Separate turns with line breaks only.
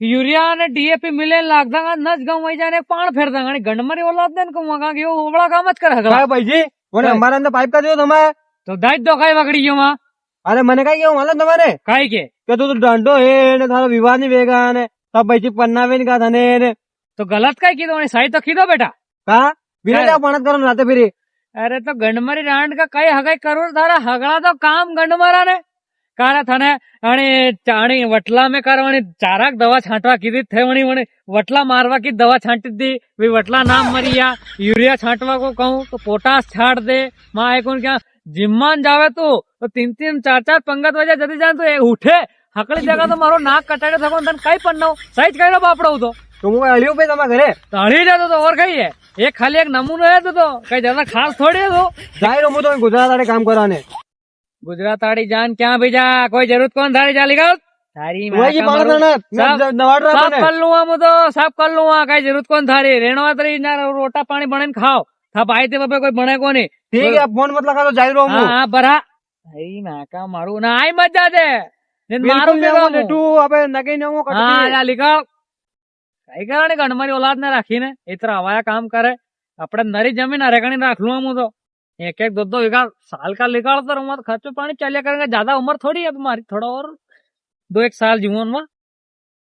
urea અને DAP મિલે લાગતા ન જ ગમ વહી જાય ને પાણ ફેરતા ગાણી ગંડમરી ઓલાદ ને કહું કાં કે એવું ઓબળા કામ જ કરે હગલા
ભાઈજી મને અમારા અંદર પાઇપ કરી દો તમે
તો દાઈ દો કઈ વગડી ગયો માં
અરે મને કઈ કેવું હાલે તમારે
કઈ કે
તું દંડો હે ને તારો વિવાહ ની ભેગા ને તબ ભાઈજી પન્નાવે ને કા તને ને
તો ગલત કઈ કીધું સાઈ તો કીધો બેટા
કા વિના જાવ પણ કરો રાતે ફેરી
અરે તો ગંડમરી રાંડ કા કઈ હગાઈ કરું તારા હગડા તો કામ ગંડમરા ને કારા થને અને ચાણી વટલા મેં કરવાની ચારાક દવા છાંટવા કીધી થવાની મને વટલા મારવા કી દવા છાંટી દી વી વટલા નામ મરિયા યુરિયા છાંટવા को कहूं तो पोटास छाट दे मां एक क्या जिम्मान जावे तो 3-3 4-4 पंगत वजह जदी जान तो उठे हकड़ी जगह तो मारो नाक कटाड़े थको तन कई पन्नो सही कई बापड़ो तो
હું અળ્યો ભાઈ તમારા ઘરે
તળી જતો તો ઓર કઈ એક ખાલી એક નમૂનો હે તો કઈ જ્યાદા ખાસ થોડી હતો
જાય હું તો ગુજરાત આડે કામ કરવાને
गुजरात आड़ी जान क्या भेजा कोई जरूरत कौन थारी जाली गल थारी सब कर लूंगा मु तो सब कर लूंगा कई जरूरत कौन थारी रेणवा तरी रोटा पानी बने खाओ था भाई ते बापे कोई बने को नहीं
ठीक है फोन मत लगा तो जाई रो
हाँ हाँ बरा भाई नाका मारू ना आई मत जा दे मारू
નેટુ હવે નગઈ ને હું
हाँ जा लिखो कई करने गणमारी औलाद ने राखी ने इतना हवाया काम करे अपने नरी जमीन हरेकणी राख लूंगा मु तो एक एक दो बीघा साल का निकाल तो खर्चो पानी चलिया करेंगे ज्यादा उम्र थोड़ी है तुम्हारी थोड़ा और 2-1 साल जीवन में